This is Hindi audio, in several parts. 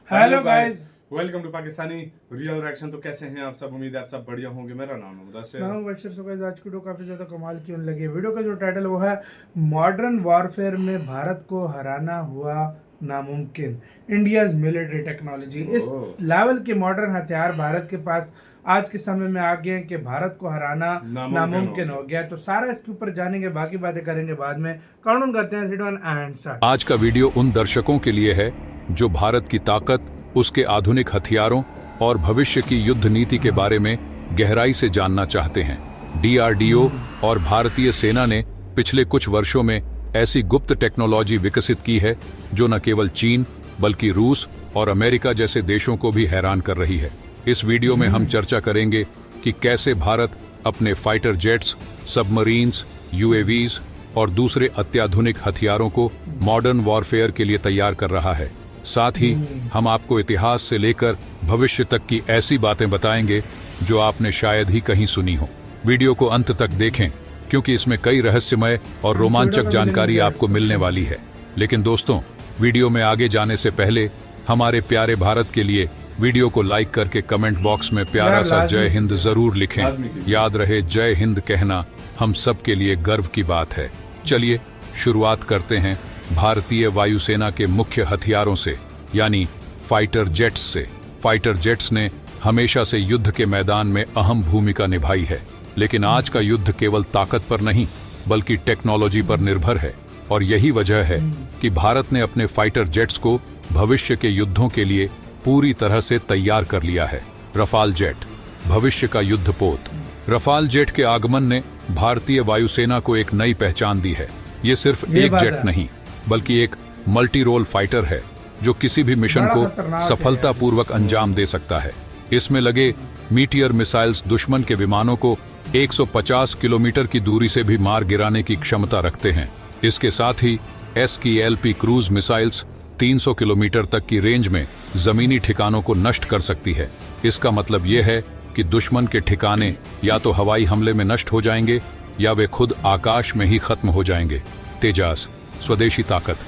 Hello guys, welcome to Pakistani real reaction. तो कैसे हैं आप सब? उम्मीद है आप सब बढ़िया होंगे। मेरा नाम है मुदस्सिर। मैं हूं बशीर। सो गाइस, आज की वीडियो काफ़ी ज़्यादा कमाल की होने लगी है। वीडियो का जो टाइटल वो है मॉडर्न वॉरफेयर में भारत को हराना हुआ नामुमकिन, इंडियाज मिलिट्री टेक्नोलॉजी। इस लेवल के मॉडर्न हथियार भारत के पास आज के समय में आ गए हैं कि भारत को हराना नामुमकिन हो गया। तो सारा इसके ऊपर जानेंगे, बाकी बातें करेंगे बाद में। काउंटडाउन करते हैं 3, 2, 1 एंड स्टार्ट। आज का वीडियो उन दर्शकों के लिए है जो भारत की ताकत, उसके आधुनिक हथियारों और भविष्य की युद्ध नीति के बारे में गहराई से जानना चाहते हैं। डीआरडीओ और भारतीय सेना ने पिछले कुछ वर्षों में ऐसी गुप्त टेक्नोलॉजी विकसित की है जो न केवल चीन बल्कि रूस और अमेरिका जैसे देशों को भी हैरान कर रही है। इस वीडियो में हम चर्चा करेंगे कि कैसे भारत अपने फाइटर जेट्स, सबमरीन्स, यूएवीज और दूसरे अत्याधुनिक हथियारों को मॉडर्न वॉरफेयर के लिए तैयार कर रहा है। साथ ही हम आपको इतिहास से लेकर भविष्य तक की ऐसी बातें बताएंगे जो आपने शायद ही कहीं सुनी हो। वीडियो को अंत तक देखें क्योंकि इसमें कई रहस्यमय और रोमांचक जानकारी आपको मिलने वाली है। लेकिन दोस्तों, वीडियो में आगे जाने से पहले हमारे प्यारे भारत के लिए वीडियो को लाइक करके कमेंट बॉक्स में प्यारा सा जय हिंद जरूर लिखें। याद रहे, जय हिंद कहना हम सब के लिए गर्व की बात है। चलिए शुरुआत करते हैं भारतीय वायुसेना के मुख्य हथियारों से, यानी फाइटर जेट्स से। फाइटर जेट्स ने हमेशा से युद्ध के मैदान में अहम भूमिका निभाई है, लेकिन आज का युद्ध केवल ताकत पर नहीं बल्कि टेक्नोलॉजी पर निर्भर है। और यही वजह है कि भारत ने अपने फाइटर जेट्स को भविष्य के युद्धों के लिए पूरी तरह से तैयार कर लिया है। रफाल जेट, भविष्य का युद्धपोत। रफाल जेट के आगमन ने भारतीय वायुसेना को एक नई पहचान दी है। ये सिर्फ एक जेट नहीं बल्कि एक मल्टी रोल फाइटर है जो किसी भी मिशन को सफलतापूर्वक अंजाम दे सकता है। इसमें लगे मीटियर मिसाइल्स दुश्मन के विमानों को 150 किलोमीटर की दूरी से भी मार गिराने की क्षमता रखते हैं। इसके साथ ही SKLP क्रूज मिसाइल्स 300 किलोमीटर तक की रेंज में जमीनी ठिकानों को नष्ट कर सकती है। इसका मतलब यह है कि दुश्मन के ठिकाने या तो हवाई हमले में नष्ट हो जाएंगे या वे खुद आकाश में ही खत्म हो जाएंगे। तेजस, स्वदेशी ताकत।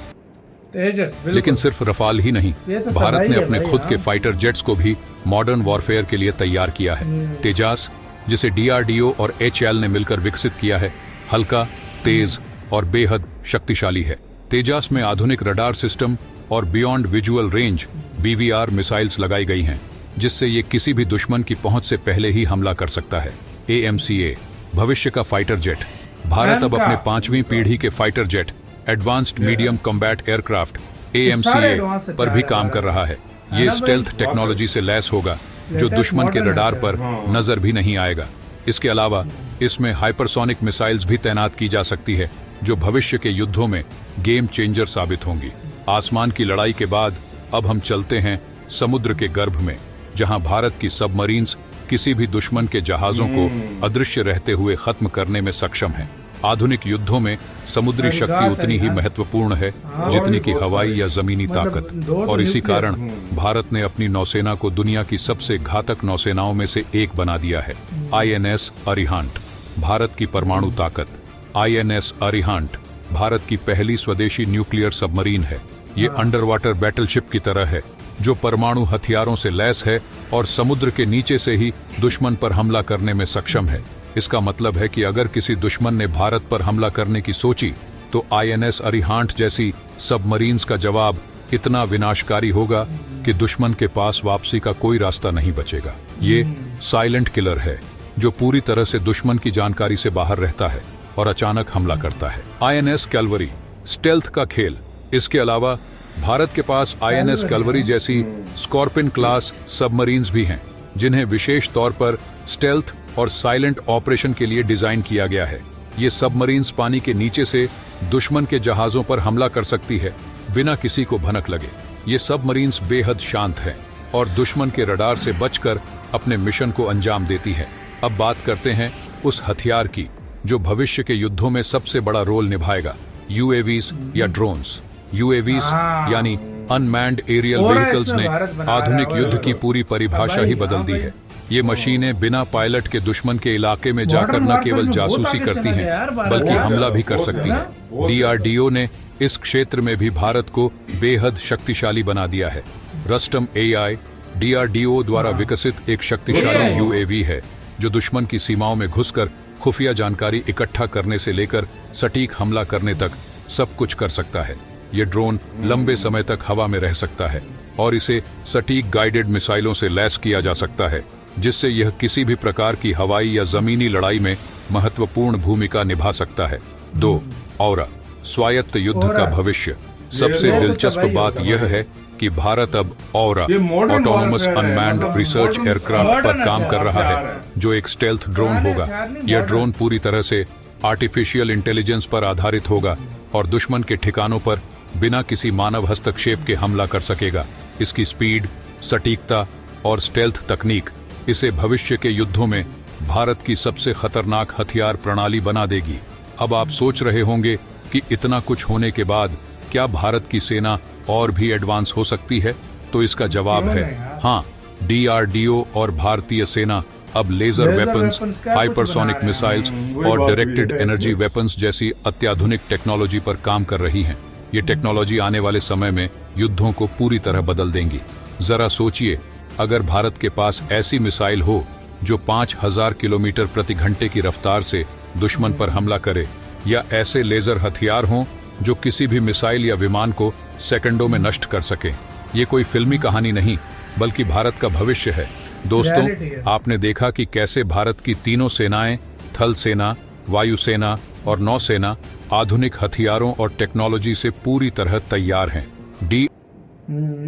लेकिन सिर्फ रफाल ही नहीं, तो भारत ने अपने खुद के फाइटर जेट्स को भी मॉडर्न वॉरफेयर के लिए तैयार किया है। तेजस, जिसे डीआरडीओ और HAL ने मिलकर विकसित किया है, हल्का, तेज और बेहद शक्तिशाली है। तेजस में आधुनिक रडार सिस्टम और beyond visual range BVR missiles लगाई गई हैं, जिससे ये किसी भी दुश्मन की पहुंच से पहले ही हमला कर सकता है। AMCA, भविष्य का फाइटर जेट। भारत अब अपने 5वीं पीढ़ी के fighter jet, advanced medium combat aircraft AMCA पर भी काम कर रहा है। ये स्टेल्थ टेक्नोलॉजी से लैस होगा जो दुश्मन के रडार पर नजर भी नहीं आएगा। इसके अलावा इसमें हाइपरसोनिक मिसाइल्स भी तैनात की जा सकती है जो भविष्य के युद्धों में गेम चेंजर साबित होंगी। आसमान की लड़ाई के बाद अब हम चलते हैं समुद्र के गर्भ में, जहां भारत की सबमरीन्स किसी भी दुश्मन के जहाजों को अदृश्य रहते हुए खत्म करने में सक्षम है। आधुनिक युद्धों में समुद्री शक्ति उतनी ही महत्वपूर्ण है जितनी कि हवाई या जमीनी ताकत। और इसी कारण भारत ने अपनी नौसेना को दुनिया की सबसे घातक नौसेनाओं में से एक बना दिया है। INS अरिहांट, भारत की परमाणु ताकत। INS अरिहांट भारत की पहली स्वदेशी न्यूक्लियर सबमरीन है। ये अंडर वाटर बैटलशिप की तरह है जो परमाणु हथियारों से लैस है और समुद्र के नीचे से ही दुश्मन पर हमला करने में सक्षम है। इसका मतलब है कि अगर किसी दुश्मन ने भारत पर हमला करने की सोची तो INS अरिहांट जैसी सबमरीन्स का जवाब इतना विनाशकारी होगा कि दुश्मन के पास वापसी का कोई रास्ता नहीं बचेगा। ये साइलेंट किलर है जो पूरी तरह से दुश्मन की जानकारी से बाहर रहता है और अचानक हमला करता है। INS कैलवरी, स्टेल्थ का खेल। इसके अलावा भारत के पास INS कैलवरी जैसी स्कॉर्पिन क्लास सबमरीन्स भी हैं, जिन्हें विशेष तौर पर स्टेल्थ और साइलेंट ऑपरेशन के लिए डिजाइन किया गया है। ये सबमरीन्स पानी के नीचे से दुश्मन के जहाजों पर हमला कर सकती है बिना किसी को भनक लगे। ये सबमरीन्स बेहद शांत हैं और दुश्मन के रडार से बचकर अपने मिशन को अंजाम देती है। अब बात करते हैं उस हथियार की जो भविष्य के युद्धों में सबसे बड़ा रोल निभाएगा, UAVs या ड्रोन्स। UAVs यानी अनमैन्ड एरियल व्हीकल्स ने आधुनिक युद्ध की पूरी परिभाषा ही बदल दी है। ये मशीनें बिना पायलट के दुश्मन के इलाके में जाकर न केवल जासूसी करती हैं बल्कि हमला भी कर सकती हैं। डीआरडीओ ने इस क्षेत्र में भी भारत को बेहद शक्तिशाली बना दिया है। रस्टम एआई डीआरडीओ द्वारा विकसित एक शक्तिशाली यूएवी है जो दुश्मन की सीमाओं में घुसकर खुफिया जानकारी इकट्ठा करने से लेकर सटीक हमला करने तक सब कुछ कर सकता है। ये ड्रोन लंबे समय तक हवा में रह सकता है और इसे सटीक गाइडेड मिसाइलों से लैस किया जा सकता है, जिससे यह किसी भी प्रकार की हवाई या जमीनी लड़ाई में महत्वपूर्ण भूमिका निभा सकता है। 2. ऑरा स्वायत्त युद्ध का भविष्य। सबसे दिलचस्प बात यह है कि भारत अब aura autonomous unmanned research aircraft पर काम कर रहा है, जो एक स्टेल्थ ड्रोन होगा। यह ड्रोन पूरी तरह से आर्टिफिशियल इंटेलिजेंस पर आधारित होगा और दुश्मन के ठिकानों पर बिना किसी मानव हस्तक्षेप के हमला कर सकेगा। इसकी स्पीड, सटीकता और स्टेल्थ तकनीक इसे भविष्य के युद्धों में भारत की सबसे खतरनाक हथियार प्रणाली बना देगी। अब आप सोच रहे होंगे कि इतना कुछ होने के बाद क्या भारत की सेना और भी एडवांस हो सकती है? तो इसका जवाब है हाँ। डीआरडीओ और भारतीय सेना अब लेजर वेपन्स, हाइपरसोनिक मिसाइल्स और डायरेक्टेड एनर्जी वेपन्स जैसी अत्याधुनिक टेक्नोलॉजी पर काम कर रही हैं। ये टेक्नोलॉजी आने वाले समय में युद्धों को पूरी तरह बदल देंगी। जरा सोचिए, अगर भारत के पास ऐसी मिसाइल हो जो 5000 किलोमीटर प्रति घंटे की रफ्तार से दुश्मन पर हमला करे, या ऐसे लेजर हथियार हों जो किसी भी मिसाइल या विमान को सेकंडों में नष्ट कर सके। ये कोई फिल्मी कहानी नहीं बल्कि भारत का भविष्य है। दोस्तों, आपने देखा कि कैसे भारत की तीनों सेनाएं, थल सेना, वायुसेना और नौसेना आधुनिक हथियारों और टेक्नोलॉजी से पूरी तरह तैयार हैं।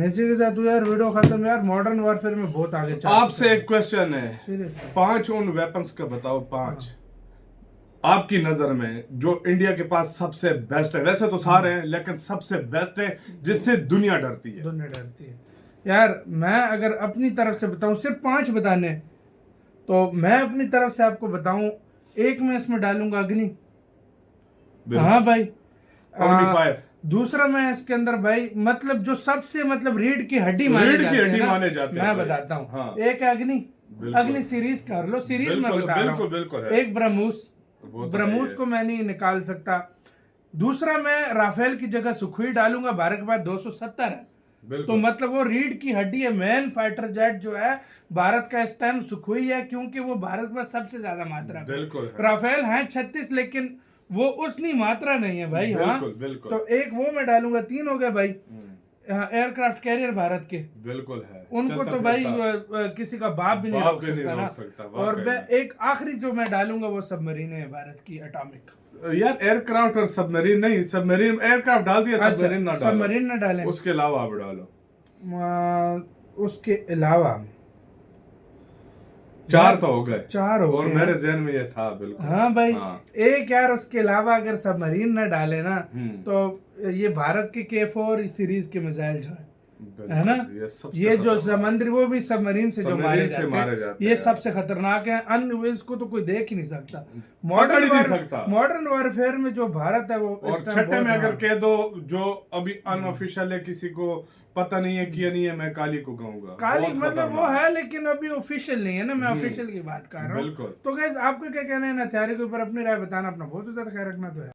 इसी के साथ यार वीडियो खत्म। यार मॉडर्न वॉरफेयर में बहुत आगे चल। आपसे एक क्वेश्चन है, सीरियसली 5 उन वेपन्स का बताओ, 5 आपकी नजर में जो इंडिया के पास सबसे बेस्ट है। वैसे तो सारे हैं लेकिन सबसे बेस्ट है जिससे दुनिया डरती है। दुनिया डरती है। यार मैं अगर अपनी तरफ से बताऊं, सिर्फ 5 बताने, तो मैं अपनी तरफ से आपको बताऊं, एक मैं इसमें डालूंगा अग्नि। हाँ भाई, दूसरा मैं इसके अंदर भाई मतलब जो सबसे मतलब रीढ़ की हड्डी माने जाते हैं, मैं बताता हूँ। हाँ। एक अग्नि, अग्नि सीरीज कर लो, सीरीज में बता रहा हूँ। एक ब्रह्मोस को मैं नहीं निकाल सकता। दूसरा मैं राफेल की जगह सुखोई डालूंगा, भारत के पास 270 है, तो मतलब वो रीढ़ की हड्डी है। मेन फाइटर जेट जो है भारत का इस टाइम सुखोई है, क्योंकि वो भारत में सबसे ज्यादा मात्रा में। राफेल है 36 लेकिन वो उतनी मात्रा नहीं है भाई। हाँ, तो एक वो मैं डालूंगा। 3 हो गए भाई एयरक्राफ्ट कैरियर भारत के। बिल्कुल है, उनको तो भाई किसी का बाप भी नहीं रोक सकता। और मैं एक आखिरी जो मैं डालूंगा वो सबमरीन है भारत की, एटॉमिक। यार एयरक्राफ्ट और सबमरीन नहीं, सबमरीन एयरक्राफ्ट डाल दिया, सबमरीन ना डालें। उसके अलावा आप डालो। उसके अलावा 4 तो हो गए, 4 हो गए। और मेरे जहन में ये था। बिल्कुल हाँ भाई। हाँ। एक यार उसके अलावा अगर सबमरीन न डाले ना तो ये भारत के K4 सीरीज के मिसाइल जो है ना, ये जो समुद्री, वो भी सबमरीन से जो मारे जाते हैं, ये सबसे खतरनाक है। अन्य इसको तो कोई देख ही नहीं सकता। मॉडर्न वॉरफेयर में जो भारत है वो, और छठे में अगर कह दो जो अभी अनऑफिशियल है, किसी को पता नहीं है किया नहीं है, मैं काली को कहूंगा। काली मतलब वो है लेकिन अभी ऑफिशियल नहीं है ना, मैं ऑफिशियल की बात कर रहा हूँ। तो गाइस आपका क्या कहना है ना हथियार के ऊपर? अपनी राय बताना। अपना बहुत ज्यादा ख्याल रखना। तो है